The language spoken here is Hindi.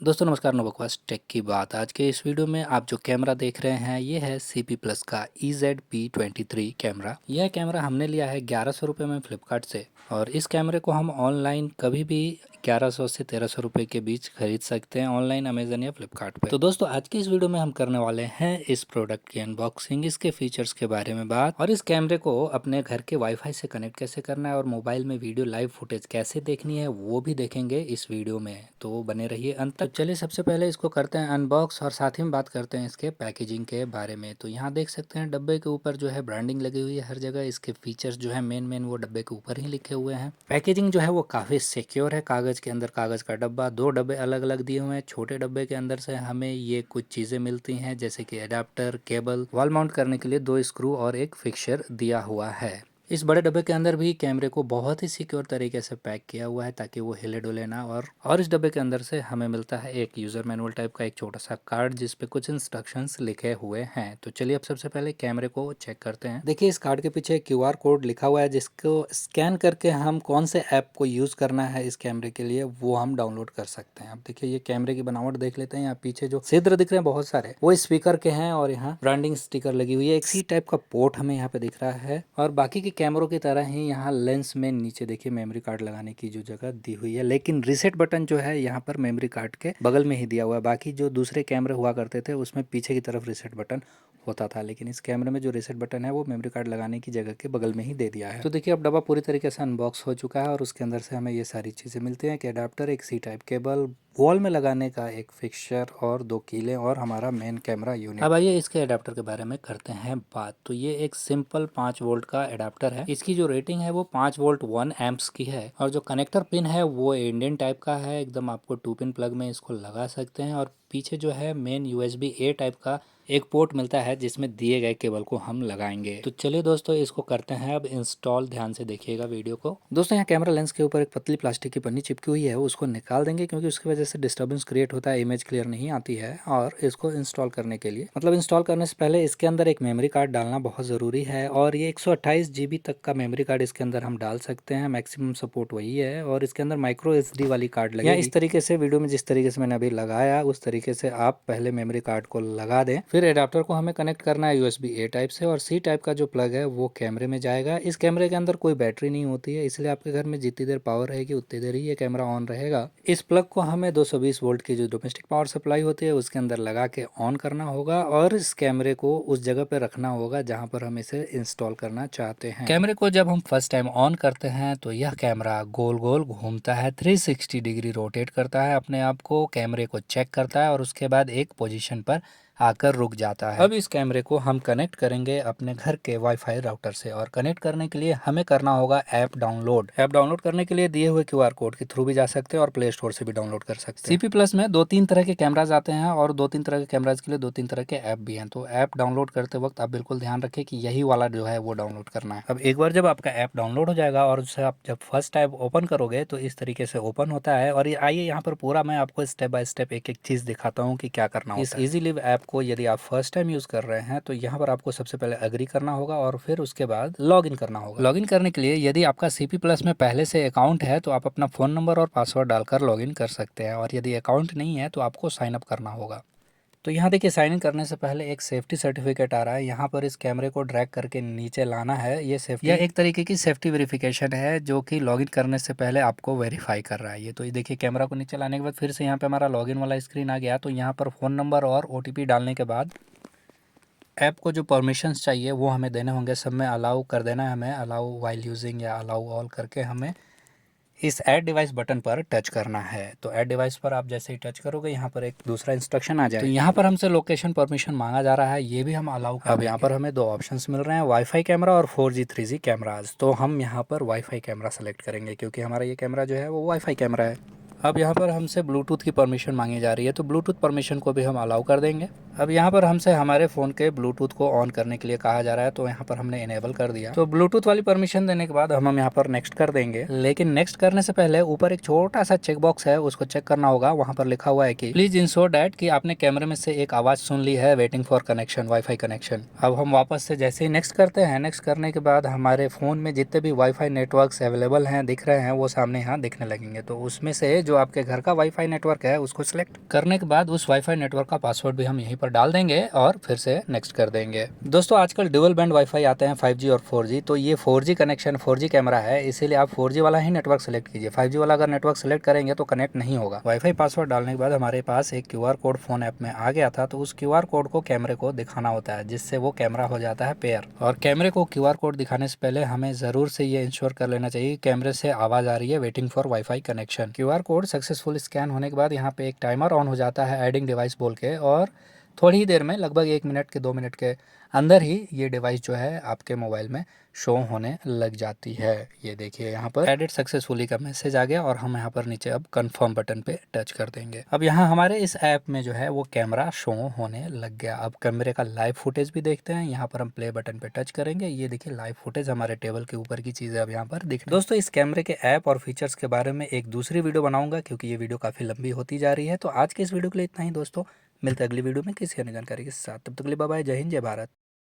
दोस्तों नमस्कार, नवबकवास टेक की बात। आज के इस वीडियो में आप जो कैमरा देख रहे हैं ये है CP प्लस का EZ-P23 कैमरा। यह कैमरा हमने लिया है 1100 रुपये में फ्लिपकार्ट से और इस कैमरे को हम ऑनलाइन कभी भी 1100 से 1300 रुपये के बीच खरीद सकते हैं ऑनलाइन अमेजन या फ्लिपकार्ट पे। तो दोस्तों आज के इस वीडियो में हम करने वाले हैं इस प्रोडक्ट की अनबॉक्सिंग, इसके फीचर्स के बारे में बात और इस कैमरे को अपने घर के वाईफाई से कनेक्ट कैसे करना है और मोबाइल में वीडियो लाइव फुटेज कैसे देखनी है वो भी देखेंगे इस वीडियो में, तो बने रहिए अंत तक। चलिए सबसे पहले इसको करते हैं अनबॉक्स और साथ ही में बात करते हैं इसके पैकेजिंग के बारे में। तो यहाँ देख सकते हैं डब्बे के ऊपर जो है ब्रांडिंग लगी हुई है हर जगह। इसके फीचर्स जो है मेन वो डब्बे के ऊपर ही लिखे हुए हैं। पैकेजिंग जो है वो काफ़ी सिक्योर है। कागज़ के अंदर कागज़ का डब्बा, 2 डब्बे अलग अलग दिए हुए हैं। छोटे डब्बे के अंदर से हमें ये कुछ चीज़ें मिलती हैं जैसे कि अडेप्टर, केबल, वॉल माउंट करने के लिए 2 स्क्रू और एक फिक्सर दिया हुआ है। इस बड़े डब्बे के अंदर भी कैमरे को बहुत ही सिक्योर तरीके से पैक किया हुआ है ताकि वो हिले डुले ना। और इस डब्बे के अंदर से हमें मिलता है एक यूज़र मैनुअल टाइप का एक छोटा सा कार्ड जिस पे कुछ इंस्ट्रक्शंस लिखे हुए हैं। तो चलिए अब सबसे पहले कैमरे को चेक करते हैं। देखिए इस कार्ड के पीछे QR कोड लिखा हुआ है जिसको स्कैन करके हम कौन से ऐप को यूज़ करना है इस कैमरे के लिए वो हम डाउनलोड कर सकते हैं। अब देखिए ये कैमरे की बनावट देख लेते हैं। यहाँ पीछे जो छिद्र दिख रहे हैं बहुत सारे वो स्पीकर के हैं और यहाँ ब्रांडिंग स्टिकर लगी हुई है। एक सी टाइप का पोर्ट हमें यहाँ पे दिख रहा है और बाकी के कैमरों की तरह ही यहाँ लेंस में नीचे देखिए मेमोरी कार्ड लगाने की जो जगह दी हुई है, लेकिन रीसेट बटन जो है यहाँ पर मेमोरी कार्ड के बगल में ही दिया हुआ है। बाकी जो दूसरे कैमरे हुआ करते थे उसमें पीछे की तरफ रीसेट बटन होता था, लेकिन इस कैमरे में जो रीसेट बटन है वो मेमोरी कार्ड लगाने की जगह के बगल में ही दे दिया है। तो देखिए अब डब्बा पूरी तरीके से अनबॉक्स हो चुका है और उसके अंदर से हमें ये सारी चीज़ें मिलती हैं कि अडाप्टर, एक सी टाइप केबल, वॉल में लगाने का एक फिक्सर और 2 कीले और हमारा मेन कैमरा यूनिट। अब आइए इसके अडाप्टर के बारे में करते हैं बात। तो ये एक सिंपल 5 वोल्ट का अडाप्टर है। इसकी जो रेटिंग है वो 5 वोल्ट 1 एम्प्स की है और जो कनेक्टर पिन है वो इंडियन टाइप का है एकदम। आपको 2 पिन प्लग में इसको लगा सकते हैं और पीछे जो है मेन USB-A टाइप का एक पोर्ट मिलता है जिसमें दिए गए केबल को हम लगाएंगे। तो चलिए दोस्तों इसको करते हैं अब इंस्टॉल। ध्यान से देखिएगा वीडियो को। दोस्तों यहाँ कैमरा लेंस के ऊपर एक पतली प्लास्टिक की पन्नी चिपकी हुई है, उसको निकाल देंगे क्योंकि उसकी वजह से डिस्टर्बेंस क्रिएट होता है, इमेज क्लियर नहीं आती है। और इसको इंस्टॉल करने के लिए इंस्टॉल करने से पहले इसके अंदर एक मेमोरी कार्ड डालना बहुत ज़रूरी है और ये 128 GB तक का मेमोरी कार्ड इसके अंदर हम डाल सकते हैं। मैक्सिमम सपोर्ट वही है और इसके अंदर माइक्रो SD वाली कार्ड लगेगी। इस तरीके से वीडियो में जिस तरीके से मैंने अभी लगाया उस तरीके से आप पहले मेमोरी कार्ड को लगा दें। फिर एडाप्टर को हमें कनेक्ट करना है USB-A टाइप से और C टाइप का जो प्लग है वो कैमरे में जाएगा। इस कैमरे के अंदर कोई बैटरी नहीं होती है, इसलिए आपके घर में जितनी देर पावर रहेगी उतनी देर ही ये कैमरा ऑन रहेगा। इस प्लग को हमें 220 वोल्ट की जो डोमेस्टिक पावर सप्लाई होती है उसके अंदर लगा के ऑन करना होगा और इस कैमरे को उस जगह पे रखना होगा जहाँ पर हम इसे इंस्टॉल करना चाहते हैं। कैमरे को जब हम फर्स्ट टाइम ऑन करते हैं तो यह कैमरा गोल गोल घूमता है, 360 डिग्री रोटेट करता है अपने आप को, कैमरे को चेक करता है और उसके बाद एक पोजीशन पर आकर रुक जाता है। अब इस कैमरे को हम कनेक्ट करेंगे अपने घर के वाईफाई राउटर से और कनेक्ट करने के लिए हमें करना होगा ऐप डाउनलोड। ऐप डाउनलोड करने के लिए दिए हुए QR कोड के थ्रू भी जा सकते हैं और प्ले स्टोर से भी डाउनलोड कर सकते हैं। CP प्लस में 2-3 तरह के कैमराज आते हैं और 2-3 तरह के कैमराज के लिए 2-3 तरह के ऐप भी हैं। तो ऐप डाउनलोड करते वक्त आप बिल्कुल ध्यान रखें कि यही वाला जो है वो डाउनलोड करना है। अब एक बार जब आपका ऐप डाउनलोड हो जाएगा और उसे आप जब फर्स्ट टाइम ओपन करोगे तो इस तरीके से ओपन होता है। और आइए यहाँ पर पूरा मैं आपको स्टेप बाय स्टेप एक एक चीज़ दिखाता हूँ कि क्या करना होता है। इस इजीलिव ऐप को यदि आप फर्स्ट टाइम यूज़ कर रहे हैं तो यहाँ पर आपको सबसे पहले एग्री करना होगा और फिर उसके बाद लॉगिन करना होगा। लॉगिन करने के लिए यदि आपका CP प्लस में पहले से अकाउंट है तो आप अपना फ़ोन नंबर और पासवर्ड डालकर लॉगिन कर सकते हैं और यदि अकाउंट नहीं है तो आपको साइन अप करना होगा। तो यहाँ देखिए साइन इन करने से पहले एक सेफ्टी सर्टिफिकेट आ रहा है। यहाँ पर इस कैमरे को ड्रैग करके नीचे लाना है। ये सेफ्टी, यह एक तरीके की सेफ्टी वेरिफिकेशन है जो कि लॉगिन करने से पहले आपको वेरीफाई कर रहा है। ये तो ये देखिए कैमरा को नीचे लाने के बाद फिर से यहाँ पे हमारा लॉगिन वाला स्क्रीन आ गया। तो यहाँ पर फ़ोन नंबर और OTP डालने के बाद ऐप को जो परमिशंस चाहिए वो हमें देने होंगे। सब में अलाउ कर देना है, हमें अलाउ वाइल यूजिंग या अलाउ ऑल करके हमें इस ऐड डिवाइस बटन पर टच करना है। तो ऐड डिवाइस पर आप जैसे ही टच करोगे यहाँ पर एक दूसरा इंस्ट्रक्शन आ जाएगा। तो यहाँ पर हमसे लोकेशन परमिशन मांगा जा रहा है, ये भी हम अलाउ कर। अब यहाँ पर हमें 2 ऑप्शंस मिल रहे हैं, वाईफाई कैमरा और 4G 3G कैमराज। तो हम यहाँ पर वाईफाई कैमरा सेलेक्ट करेंगे क्योंकि हमारा ये कैमरा जो है वो वाईफाई कैमरा है। अब यहाँ पर हमसे ब्लूटूथ की परमिशन मांगी जा रही है तो ब्लूटूथ परमिशन को भी हम अलाउ कर देंगे। अब यहाँ पर हमसे हमारे फ़ोन के ब्लूटूथ को ऑन करने के लिए कहा जा रहा है तो यहाँ पर हमने इनेबल कर दिया। तो ब्लूटूथ वाली परमिशन देने के बाद हम यहाँ पर नेक्स्ट कर देंगे। लेकिन नेक्स्ट करने से पहले ऊपर एक छोटा सा चेक बॉक्स है, उसको चेक करना होगा। वहाँ पर लिखा हुआ है कि प्लीज इंश्योर डैट कि आपने कैमरे में से एक आवाज़ सुन ली है, waiting for connection, wifi connection. अब हम वापस से जैसे ही नेक्स्ट करते हैं, नेक्स्ट करने के बाद हमारे फ़ोन में जितने भी वाईफाई नेटवर्क्स अवेलेबल हैं दिख रहे हैं वो सामने यहाँ दिखने लगेंगे। तो उसमें से जो आपके घर का वाईफाई नेटवर्क है उसको सिलेक्ट करने के बाद उस वाईफाई नेटवर्क का पासवर्ड भी हम यहीं पर डाल देंगे और फिर से नेक्स्ट कर देंगे। दोस्तों आजकल डुअल बैंड वाईफाई आते हैं 5G और 4G, तो ये 4G कनेक्शन 4G कैमरा है, इसीलिए आप 4G वाला ही नेटवर्क सेलेक्ट कीजिए। 5G वाला अगर नेटवर्क सेलेक्ट करेंगे तो कनेक्ट नहीं होगा। वाईफाई पासवर्ड डालने के बाद हमारे पास एक QR कोड फोन ऐप में आ गया था, तो उस QR कोड को कैमरे को दिखाना होता है, जिससे वो कैमरा हो जाता है पेयर। और कैमरे को QR कोड दिखाने से पहले हमें जरूर से ये इंश्योर कर लेना चाहिए कैमरे से आवाज आ रही है waiting for wifi connection. QR code successful scan होने के बाद यहाँ पे एक टाइमर ऑन हो जाता है एडिंग डिवाइस बोल के, और थोड़ी ही देर में लगभग 1 मिनट के 2 मिनट के अंदर ही ये डिवाइस जो है आपके मोबाइल में शो होने लग जाती है। ये देखिए यहाँ पर एडिट सक्सेसफुली का मैसेज आ गया और हम यहाँ पर नीचे अब कंफर्म बटन पे टच कर देंगे। अब यहाँ हमारे इस ऐप में जो है वो कैमरा शो होने लग गया। अब कैमरे का लाइव फुटेज भी देखते हैं। यहाँ पर हम प्ले बटन पे टच करेंगे, ये देखिए लाइव फुटेज हमारे टेबल के ऊपर की चीज़ है अब यहाँ पर दिख। दोस्तों इस कैमरे के ऐप और फीचर्स के बारे में एक दूसरी वीडियो बनाऊंगा, क्योंकि ये वीडियो काफ़ी लंबी होती जा रही है। तो आज के इस वीडियो के लिए इतना ही दोस्तों, मिलते अगली वीडियो में किसी अन्य जानकारी के साथ। तब तक के लिए बाय बाय, जय हिंद जय भारत।